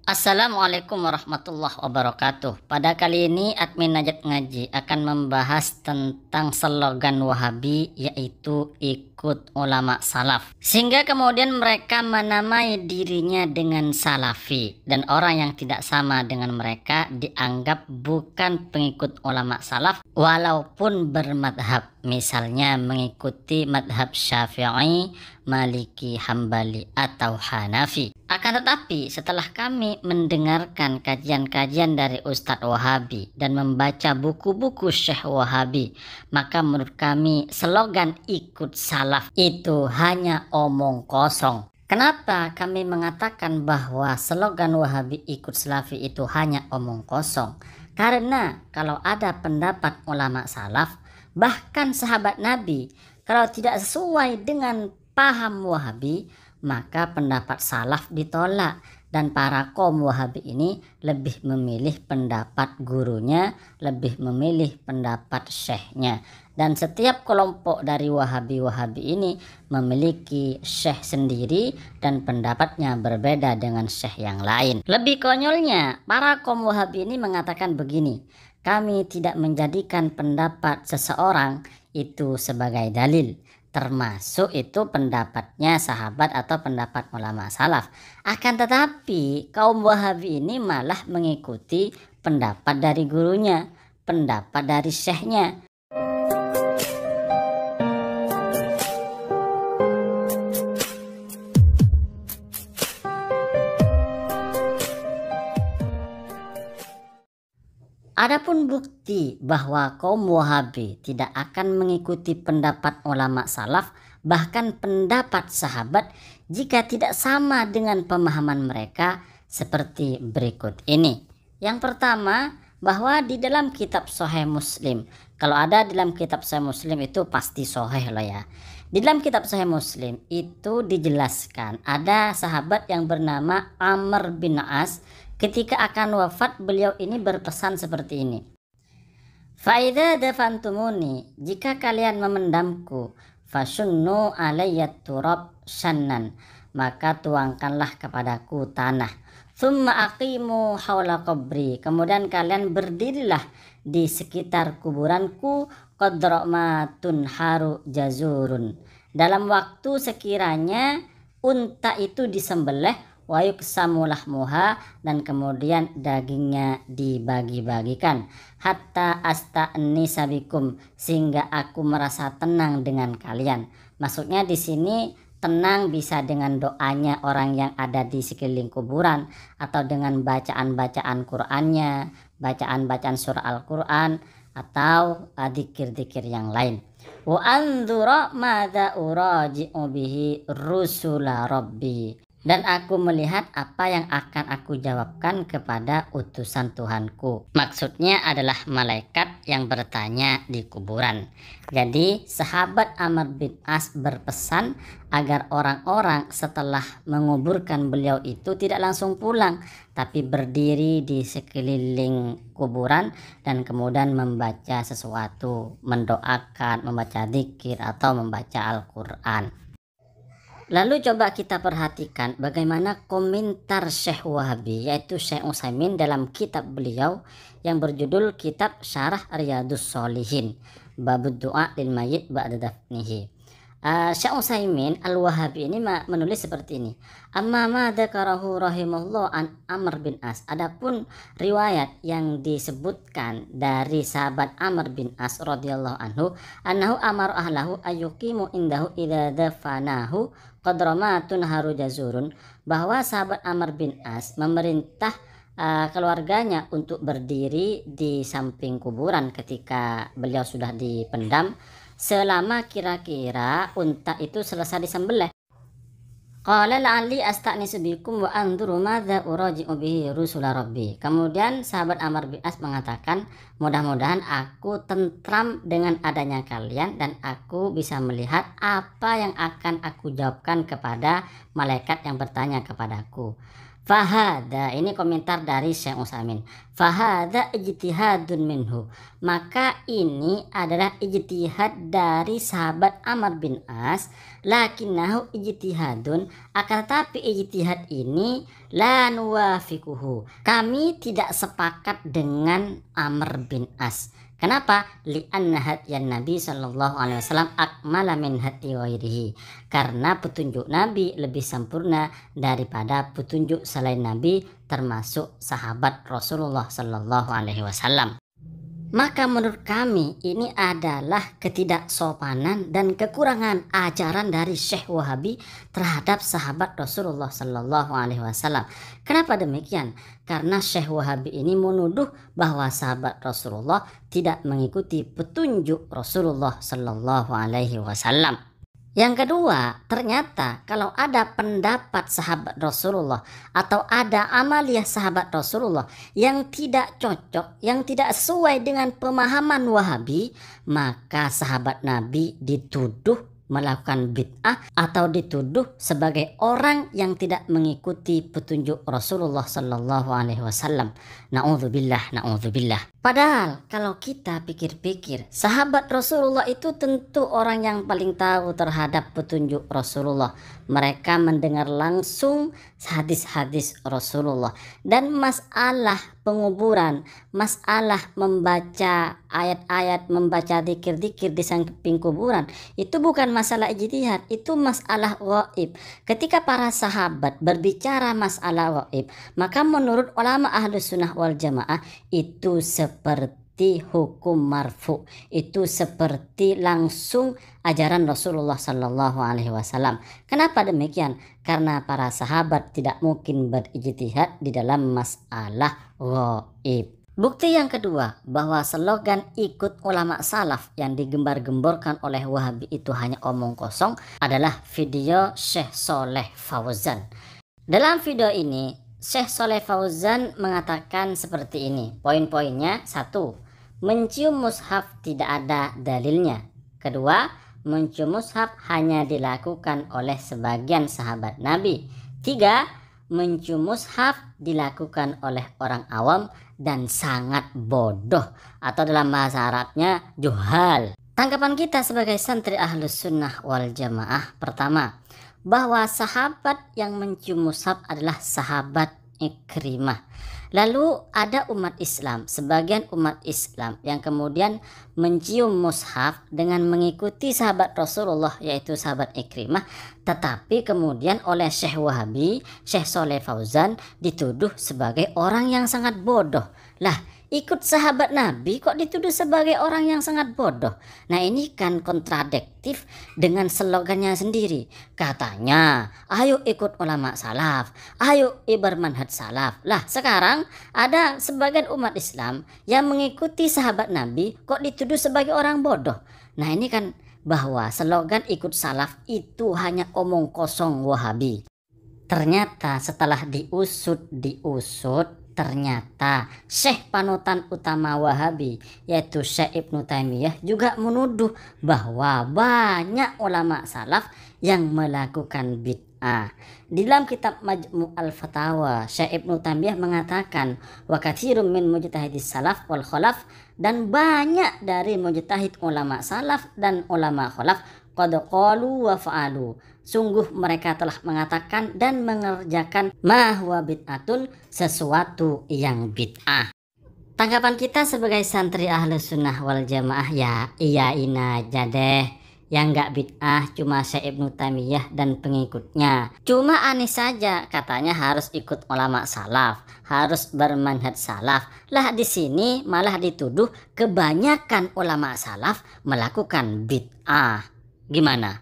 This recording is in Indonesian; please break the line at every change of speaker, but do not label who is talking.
Assalamualaikum warahmatullahi wabarakatuh. Pada kali ini admin Najat Ngaji akan membahas tentang slogan Wahabi, yaitu ikut ulama salaf. Sehingga kemudian mereka menamai dirinya dengan salafi, dan orang yang tidak sama dengan mereka dianggap bukan pengikut ulama salaf walaupun bermadhab. Misalnya mengikuti madhab Syafi'i, Maliki, Hambali atau Hanafi. Akan tetapi setelah kami mendengarkan kajian-kajian dari Ustadz Wahabi dan membaca buku-buku Syekh Wahabi, maka menurut kami slogan ikut salaf itu hanya omong kosong. Kenapa kami mengatakan bahwa slogan Wahabi ikut salafi itu hanya omong kosong? Karena kalau ada pendapat ulama salaf, bahkan sahabat Nabi, kalau tidak sesuai dengan paham Wahabi, maka pendapat salaf ditolak, dan para kaum Wahabi ini lebih memilih pendapat gurunya, lebih memilih pendapat syekhnya. Dan setiap kelompok dari Wahabi ini memiliki syekh sendiri dan pendapatnya berbeda dengan syekh yang lain. Lebih konyolnya, para kaum Wahabi ini mengatakan begini: kami tidak menjadikan pendapat seseorang itu sebagai dalil, termasuk itu pendapatnya sahabat atau pendapat ulama salaf. Akan tetapi kaum Wahabi ini malah mengikuti pendapat dari gurunya, pendapat dari syekhnya. Adapun bukti bahwa kaum Wahabi tidak akan mengikuti pendapat ulama salaf, bahkan pendapat sahabat, jika tidak sama dengan pemahaman mereka, seperti berikut ini. Yang pertama, bahwa di dalam kitab Sahih Muslim, kalau ada di dalam kitab Sahih Muslim itu pasti sahih loh ya. Di dalam kitab Sahih Muslim itu dijelaskan ada sahabat yang bernama Amr bin As. Ketika akan wafat, beliau ini berpesan seperti ini: "Faidha dafantumuni, jika kalian memendamku, fasunnu alayyat turab shannan, maka tuangkanlah kepadaku tanah. Thumma aqimu hawla qabri, kemudian kalian berdirilah di sekitar kuburanku, qadra ma tunharu jazurun, dalam waktu sekiranya unta itu disembelih, wa yuksamu lahmuha, dan kemudian dagingnya dibagi-bagikan, hatta asta'nisa bikum, sehingga aku merasa tenang dengan kalian." Maksudnya di sini tenang bisa dengan doanya orang yang ada di sekeliling kuburan, atau dengan bacaan-bacaan Qur'annya, bacaan-bacaan surah Al-Qur'an, atau dzikir-dzikir yang lain. Wa anzura madza uraji'u bihi rusula rabbi, dan aku melihat apa yang akan aku jawabkan kepada utusan Tuhanku. Maksudnya adalah malaikat yang bertanya di kuburan. Jadi sahabat Amr bin As berpesan agar orang-orang setelah menguburkan beliau itu tidak langsung pulang, tapi berdiri di sekeliling kuburan dan kemudian membaca sesuatu, mendoakan, membaca zikir atau membaca Al-Quran. Lalu coba kita perhatikan bagaimana komentar Syekh Wahabi, yaitu Syekh Utsaimin, dalam kitab beliau yang berjudul Kitab Syarah Riyadhus Shalihin, Babud Du'a lil Mayyit Ba'da Dafnihi. Syekh Utsaimin Al-Wahabi ini menulis seperti ini: "Amma ma dzakarahu rahimahullah an Amr bin As." Adapun riwayat yang disebutkan dari sahabat Amr bin As radhiyallahu anhu, annahu amar ahlahu ayyuqimu indahu idza dafanahu qadra ma tunharu jazurun, bahwa sahabat Amr bin As memerintah keluarganya untuk berdiri di samping kuburan ketika beliau sudah dipendam selama kira-kira unta itu selesai disembelih. Qala la'alli asta'nisu bikum wa anzuru madza uraji'u bihi rusula rabbi. Kemudian sahabat Amr bin As mengatakan, mudah-mudahan aku tentram dengan adanya kalian dan aku bisa melihat apa yang akan aku jawabkan kepada malaikat yang bertanya kepadaku. Fahada, ini komentar dari Syekh Utsaimin. Fahada ijtihadun minhu, maka ini adalah ijtihad dari sahabat Amr bin As. Lakinnahu ijtihadun, akan tetapi ijtihad ini la nuwafiquhu. Kami tidak sepakat dengan Amr bin As. Kenapa? Li'anna hadyan Nabi sallallahu alaihi wasallam akmala min hadyi ghairihi. Karena petunjuk Nabi lebih sempurna daripada petunjuk selain Nabi, termasuk sahabat Rasulullah sallallahu alaihi wasallam. Maka menurut kami ini adalah ketidaksopanan dan kekurangan ajaran dari Syekh Wahabi terhadap sahabat Rasulullah Sallallahu Alaihi Wasallam. Kenapa demikian? Karena Syekh Wahabi ini menuduh bahwa sahabat Rasulullah tidak mengikuti petunjuk Rasulullah Sallallahu Alaihi Wasallam. Yang kedua, ternyata kalau ada pendapat sahabat Rasulullah atau ada amaliyah sahabat Rasulullah yang tidak cocok, yang tidak sesuai dengan pemahaman Wahabi, maka sahabat Nabi dituduh melakukan bid'ah atau dituduh sebagai orang yang tidak mengikuti petunjuk Rasulullah Sallallahu Alaihi Wasallam. Na'udzubillah, na'udzubillah. Padahal kalau kita pikir-pikir, sahabat Rasulullah itu tentu orang yang paling tahu terhadap petunjuk Rasulullah. Mereka mendengar langsung hadis-hadis Rasulullah. Dan masalah penguburan, masalah membaca ayat-ayat, membaca zikir-zikir di samping kuburan, itu bukan masalah ijtihad, itu masalah gaib. Ketika para sahabat berbicara masalah gaib, maka menurut ulama Ahlus Sunnah wal Jamaah itu seperti hukum marfu, itu seperti langsung ajaran Rasulullah Sallallahu Alaihi Wasallam. Kenapa demikian? Karena para sahabat tidak mungkin berijtihad di dalam masalah gaib. Bukti yang kedua bahwa slogan ikut ulama salaf yang digembar-gemborkan oleh Wahabi itu hanya omong kosong adalah video Syekh Shaleh Fauzan. Dalam video ini Syekh Shaleh Fauzan mengatakan seperti ini. Poin-poinnya: 1. Mencium mushaf tidak ada dalilnya. Kedua, mencium mushaf hanya dilakukan oleh sebagian sahabat Nabi. 3. Mencium mushaf dilakukan oleh orang awam dan sangat bodoh, atau dalam bahasa Arabnya juhal. Tanggapan kita sebagai santri Ahlus Sunnah wal Jamaah: pertama, bahwa sahabat yang mencium mushaf adalah sahabat Ikrimah. Lalu ada umat Islam, sebagian umat Islam yang kemudian mencium mushaf dengan mengikuti sahabat Rasulullah, yaitu sahabat Ikrimah, tetapi kemudian oleh Syekh Wahabi, Syekh Shaleh Fauzan dituduh sebagai orang yang sangat bodoh. Lah, ikut sahabat Nabi kok dituduh sebagai orang yang sangat bodoh? Nah, ini kan kontradiktif dengan slogannya sendiri. Katanya, ayo ikut ulama salaf, ayo bermanhaj salaf. Lah, sekarang ada sebagian umat Islam yang mengikuti sahabat Nabi kok dituduh sebagai orang bodoh. Nah, ini kan bahwa slogan ikut salaf itu hanya omong kosong Wahabi. Ternyata setelah diusut, ternyata Syekh panutan utama Wahabi yaitu Syekh Ibnu Taimiyah juga menuduh bahwa banyak ulama salaf yang melakukan bid'ah. Di dalam kitab Majmu' al-Fatawa, Syekh Ibnu Taimiyah mengatakan wa katsirun min mujtahidis salaf wal khalaf, dan banyak dari mujtahid ulama salaf dan ulama khalaf qad qalu wa fa'alu, sungguh mereka telah mengatakan dan mengerjakan ma huwa bid'atun, sesuatu yang bid'ah. Tanggapan kita sebagai santri Ahlus Sunnah wal Jamaah, ya iyain aja deh, yang nggak bid'ah cuma Syekh Ibnu Taimiyah dan pengikutnya. Cuma aneh saja katanya harus ikut ulama salaf, harus bermanhaj salaf. Lah, di sini malah dituduh kebanyakan ulama salaf melakukan bid'ah. Gimana?